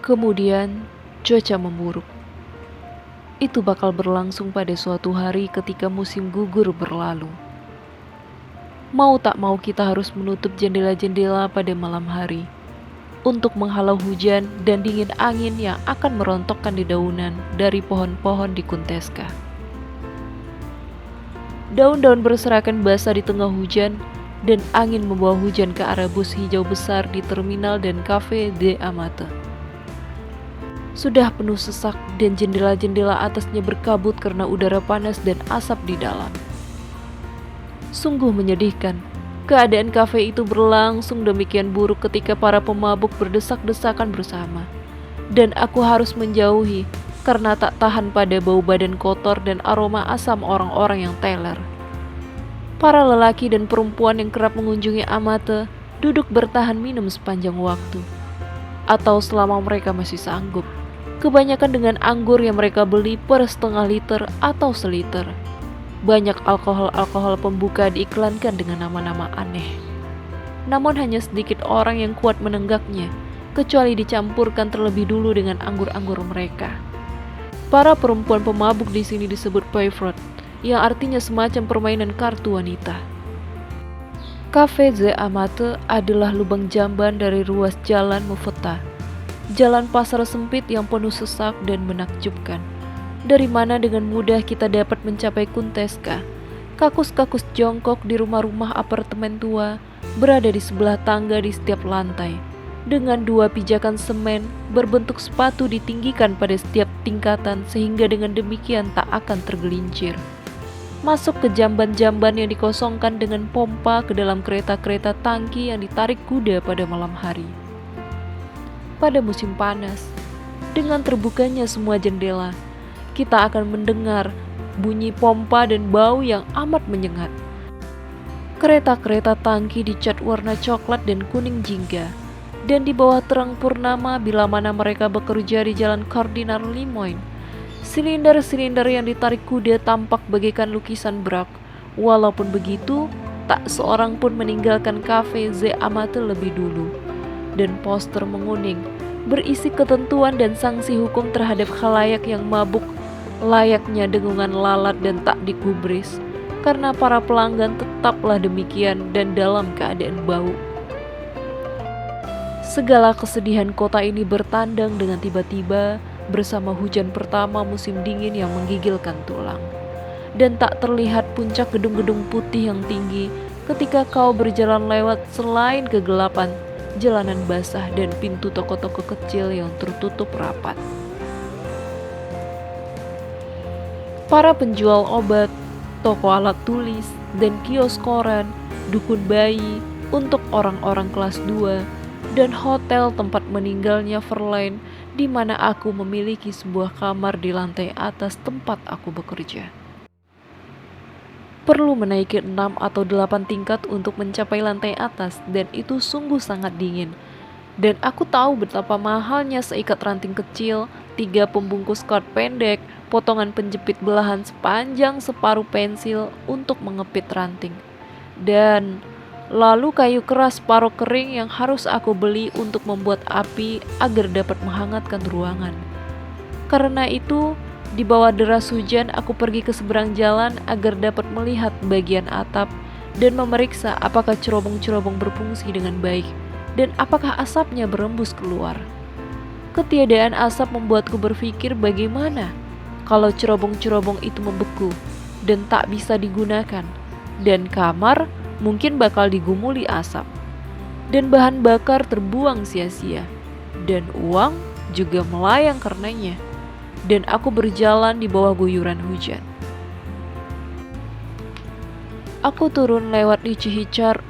Kemudian, cuaca memburuk. Itu bakal berlangsung pada suatu hari ketika musim gugur berlalu. Mau tak mau kita harus menutup jendela-jendela pada malam hari untuk menghalau hujan dan dingin angin yang akan merontokkan dedaunan dari pohon-pohon di Kunteska. Daun-daun berserakan basah di tengah hujan dan angin membawa hujan ke arah bus hijau besar di terminal dan kafe De Amate. Sudah penuh sesak dan jendela-jendela atasnya berkabut karena udara panas dan asap di dalam. Sungguh menyedihkan, keadaan kafe itu berlangsung demikian buruk ketika para pemabuk berdesak-desakan bersama. Dan aku harus menjauhi karena tak tahan pada bau badan kotor dan aroma asam orang-orang yang teler. Para lelaki dan perempuan yang kerap mengunjungi Amate duduk bertahan minum sepanjang waktu. Atau selama mereka masih sanggup. Kebanyakan dengan anggur yang mereka beli per setengah liter atau seliter. Banyak alkohol-alkohol pembuka diiklankan dengan nama-nama aneh. Namun hanya sedikit orang yang kuat menenggaknya, kecuali dicampurkan terlebih dulu dengan anggur-anggur mereka. Para perempuan pemabuk di sini disebut payfrot, yang artinya semacam permainan kartu wanita. Cafe De Amate adalah lubang jamban dari ruas jalan Mufetta. Jalan pasar sempit yang penuh sesak dan menakjubkan. Dari mana dengan mudah kita dapat mencapai Kunteska. Kakus-kakus jongkok di rumah-rumah apartemen tua berada di sebelah tangga di setiap lantai. Dengan dua pijakan semen berbentuk sepatu ditinggikan pada setiap tingkatan sehingga dengan demikian tak akan tergelincir. Masuk ke jamban-jamban yang dikosongkan dengan pompa ke dalam kereta-kereta tangki yang ditarik kuda pada malam hari. Pada musim panas, dengan terbukanya semua jendela, kita akan mendengar bunyi pompa dan bau yang amat menyengat. Kereta-kereta tangki dicat warna coklat dan kuning jingga, dan di bawah terang purnama bila mana mereka bekerja di jalan Kardinal Lemoyne. Silinder-silinder yang ditarik kuda tampak bagaikan lukisan Braque. Walaupun begitu, tak seorang pun meninggalkan kafe De Amate lebih dulu. Dan poster menguning berisi ketentuan dan sanksi hukum terhadap khalayak yang mabuk layaknya dengungan lalat dan tak digubris, karena para pelanggan tetaplah demikian dan dalam keadaan bau. Segala kesedihan kota ini bertandang dengan tiba-tiba bersama hujan pertama musim dingin yang menggigilkan tulang. Dan tak terlihat puncak gedung-gedung putih yang tinggi ketika kau berjalan lewat selain kegelapan, jalanan basah dan pintu toko-toko kecil yang tertutup rapat. Para penjual obat, toko alat tulis, dan kios koran, dukun bayi untuk orang-orang kelas 2, dan hotel tempat meninggalnya Verlaine di mana aku memiliki sebuah kamar di lantai atas tempat aku bekerja. Perlu menaiki 6 atau 8 tingkat untuk mencapai lantai atas dan itu sungguh sangat dingin. Dan aku tahu betapa mahalnya seikat ranting kecil, 3 pembungkus karet pendek, potongan penjepit belahan sepanjang separuh pensil untuk mengepit ranting. Dan lalu kayu keras separuh kering yang harus aku beli untuk membuat api agar dapat menghangatkan ruangan. Karena itu, di bawah deras hujan, aku pergi ke seberang jalan agar dapat melihat bagian atap dan memeriksa apakah cerobong-cerobong berfungsi dengan baik dan apakah asapnya berembus keluar. Ketiadaan asap membuatku berpikir bagaimana kalau cerobong-cerobong itu membeku dan tak bisa digunakan, dan kamar mungkin bakal digumuli asap, dan bahan bakar terbuang sia-sia, dan uang juga melayang karenanya. Dan aku berjalan di bawah guyuran hujan. Aku turun lewat Lichihichar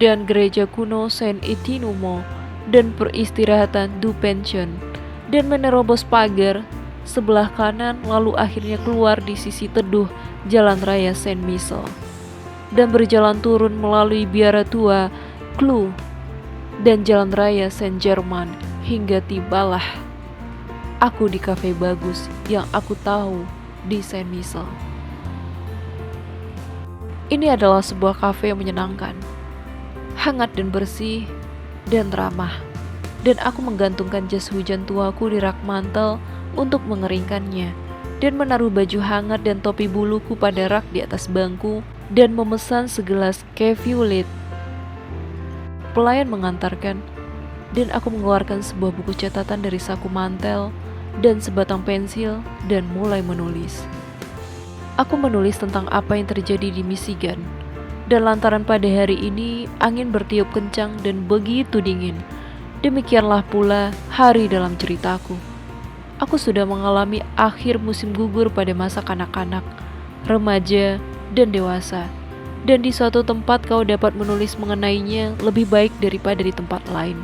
dan gereja kuno Saint Etienne dan peristirahatan Du Pension dan menerobos pagar sebelah kanan lalu akhirnya keluar di sisi teduh jalan raya Saint Michel dan berjalan turun melalui biara tua Clou dan jalan raya Saint Germain hingga tibalah aku di kafe bagus yang aku tahu di Saint Michel. Ini adalah sebuah kafe yang menyenangkan, hangat dan bersih, dan ramah. dan aku menggantungkan jas hujan tuaku di rak mantel untuk mengeringkannya, dan menaruh baju hangat dan topi buluku pada rak di atas bangku, dan memesan segelas cafe Pelayan mengantarkan, dan aku mengeluarkan sebuah buku catatan dari saku mantel dan sebatang pensil dan mulai menulis. Aku menulis tentang apa yang terjadi di Michigan, dan lantaran pada hari ini angin bertiup kencang dan begitu dingin, demikianlah pula hari dalam ceritaku. Aku sudah mengalami akhir musim gugur pada masa kanak-kanak, remaja, dan dewasa. Dan di suatu tempat kau dapat menulis mengenainya lebih baik daripada di tempat lain.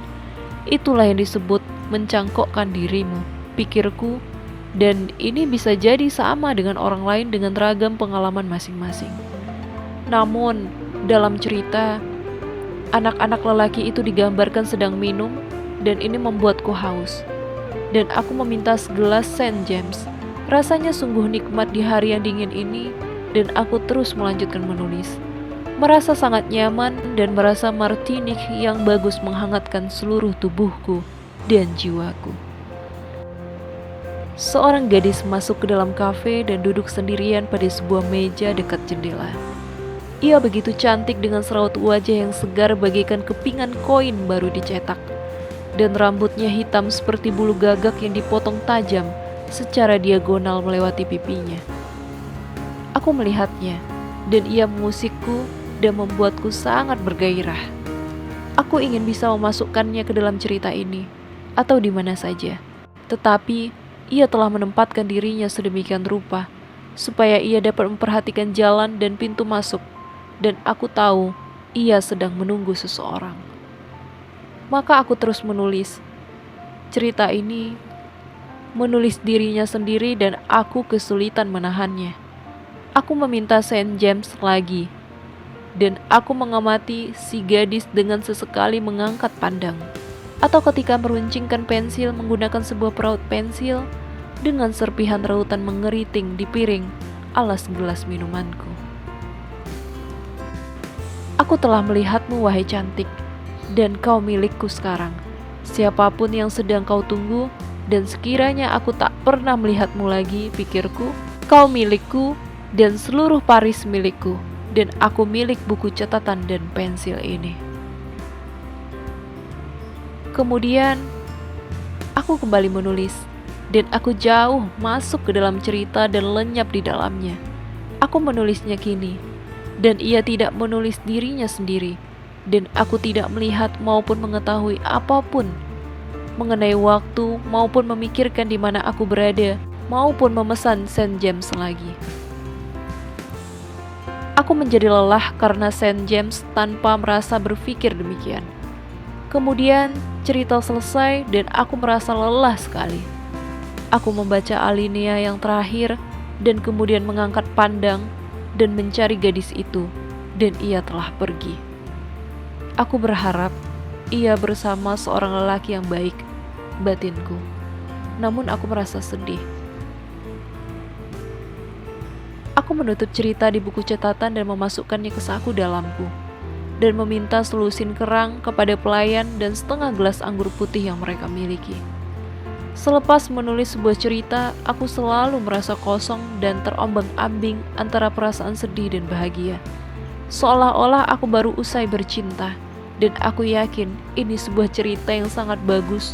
Itulah yang disebut mencangkokkan dirimu, pikirku, dan ini bisa jadi sama dengan orang lain dengan ragam pengalaman masing-masing. Namun, dalam cerita, anak-anak lelaki itu digambarkan sedang minum, dan ini membuatku haus. Dan aku meminta segelas Saint James. Rasanya sungguh nikmat di hari yang dingin ini, dan aku terus melanjutkan menulis. Merasa sangat nyaman dan merasa martini yang bagus menghangatkan seluruh tubuhku dan jiwaku. Seorang gadis masuk ke dalam kafe dan duduk sendirian pada sebuah meja dekat jendela. Ia begitu cantik dengan seraut wajah yang segar bagaikan kepingan koin baru dicetak, dan rambutnya hitam seperti bulu gagak yang dipotong tajam secara diagonal melewati pipinya. Aku melihatnya, dan ia mengusikku dan membuatku sangat bergairah. Aku ingin bisa memasukkannya ke dalam cerita ini, atau di mana saja. Tetapi ia telah menempatkan dirinya sedemikian rupa, supaya ia dapat memperhatikan jalan dan pintu masuk, dan aku tahu ia sedang menunggu seseorang. Maka aku terus menulis. Cerita ini menulis dirinya sendiri dan aku kesulitan menahannya. Aku meminta Saint James lagi, dan aku mengamati si gadis dengan sesekali mengangkat pandang, atau ketika meruncingkan pensil menggunakan sebuah peraut pensil dengan serpihan rautan mengeriting di piring alas gelas minumanku. Aku telah melihatmu, wahai cantik, dan kau milikku sekarang. Siapapun yang sedang kau tunggu, dan sekiranya aku tak pernah melihatmu lagi, pikirku, kau milikku dan seluruh Paris milikku, dan aku milik buku catatan dan pensil ini. Kemudian, aku kembali menulis, dan aku jauh masuk ke dalam cerita dan lenyap di dalamnya. Aku menulisnya kini, dan ia tidak menulis dirinya sendiri, dan aku tidak melihat maupun mengetahui apapun mengenai waktu maupun memikirkan di mana aku berada maupun memesan Saint James lagi. Aku menjadi lelah karena Saint James tanpa merasa berpikir demikian. Kemudian cerita selesai dan aku merasa lelah sekali. Aku membaca alinea yang terakhir dan kemudian mengangkat pandang dan mencari gadis itu, dan ia telah pergi. Aku berharap ia bersama seorang lelaki yang baik, batinku. Namun aku merasa sedih. Aku menutup cerita di buku catatan dan memasukkannya ke saku dalamku, dan meminta selusin kerang kepada pelayan dan setengah gelas anggur putih yang mereka miliki. Selepas menulis sebuah cerita, aku selalu merasa kosong dan terombang-ambing antara perasaan sedih dan bahagia. Seolah-olah aku baru usai bercinta, dan aku yakin ini sebuah cerita yang sangat bagus,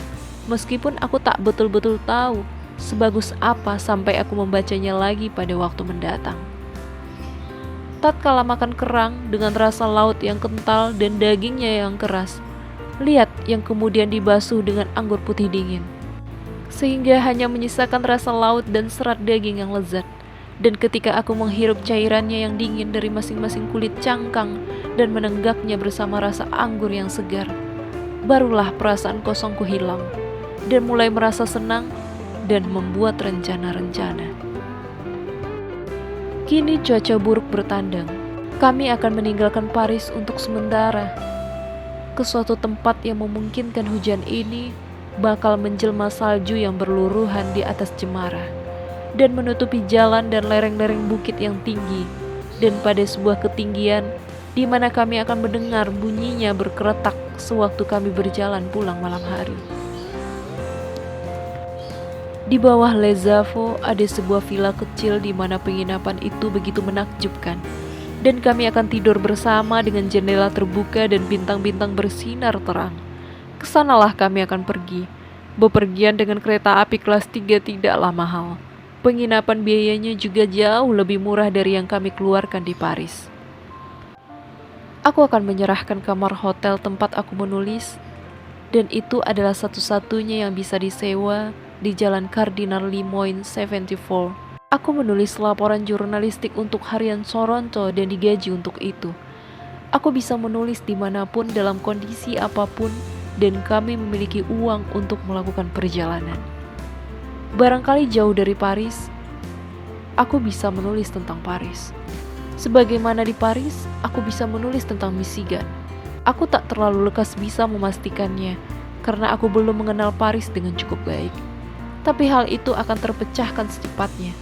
meskipun aku tak betul-betul tahu sebagus apa sampai aku membacanya lagi pada waktu mendatang. Tatkala makan kerang dengan rasa laut yang kental dan dagingnya yang keras, lihat yang kemudian dibasuh dengan anggur putih dingin, sehingga hanya menyisakan rasa laut dan serat daging yang lezat. Dan ketika aku menghirup cairannya yang dingin dari masing-masing kulit cangkang dan menenggaknya bersama rasa anggur yang segar, barulah perasaan kosongku hilang dan mulai merasa senang dan membuat rencana-rencana. Kini cuaca buruk bertandang. Kami akan meninggalkan Paris untuk sementara ke suatu tempat yang memungkinkan hujan ini bakal menjelma salju yang berluruhan di atas cemara dan menutupi jalan dan lereng-lereng bukit yang tinggi, dan pada sebuah ketinggian di mana kami akan mendengar bunyinya berkeretak sewaktu kami berjalan pulang malam hari. Di bawah Lezavo ada sebuah villa kecil di mana penginapan itu begitu menakjubkan, dan kami akan tidur bersama dengan jendela terbuka dan bintang-bintang bersinar terang. Kesanalah kami akan pergi. Bepergian dengan kereta api kelas 3 tidaklah mahal. Penginapan biayanya juga jauh lebih murah dari yang kami keluarkan di Paris. Aku akan menyerahkan kamar hotel tempat aku menulis, dan itu adalah satu-satunya yang bisa disewa di Jalan Kardinal Lemoyne 74. Aku menulis laporan jurnalistik untuk harian Toronto dan digaji untuk itu. Aku bisa menulis dimanapun dalam kondisi apapun, dan kami memiliki uang untuk melakukan perjalanan. Barangkali jauh dari Paris, aku bisa menulis tentang Paris. Sebagaimana di Paris, aku bisa menulis tentang Michigan. Aku tak terlalu lekas bisa memastikannya, karena aku belum mengenal Paris dengan cukup baik. Tapi hal itu akan terpecahkan secepatnya.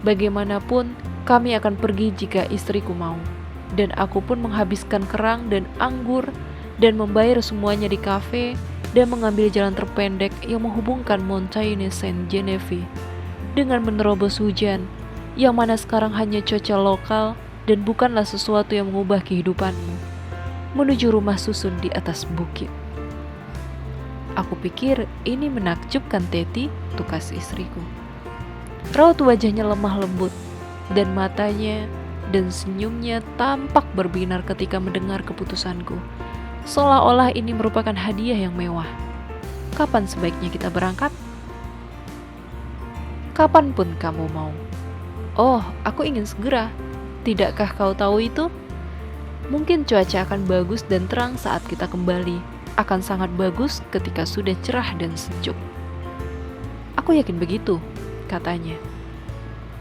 Bagaimanapun, kami akan pergi jika istriku mau. Dan aku pun menghabiskan kerang dan anggur dan membayar semuanya di kafe dan mengambil jalan terpendek yang menghubungkan Montagne Saint-Geneviève dengan menerobos hujan, yang mana sekarang hanya cuaca lokal dan bukanlah sesuatu yang mengubah kehidupanmu, menuju rumah susun di atas bukit. Aku pikir ini menakjubkan Teti, tukas istriku. Raut wajahnya lemah lembut, dan matanya dan senyumnya tampak berbinar ketika mendengar keputusanku, seolah-olah ini merupakan hadiah yang mewah. Kapan sebaiknya kita berangkat? Kapanpun kamu mau. Oh, aku ingin segera. Tidakkah kau tahu itu? Mungkin cuaca akan bagus dan terang saat kita kembali. Akan sangat bagus ketika sudah cerah dan sejuk. Aku yakin begitu, katanya.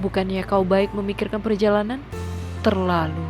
Bukannya kau baik memikirkan perjalanan? Terlalu.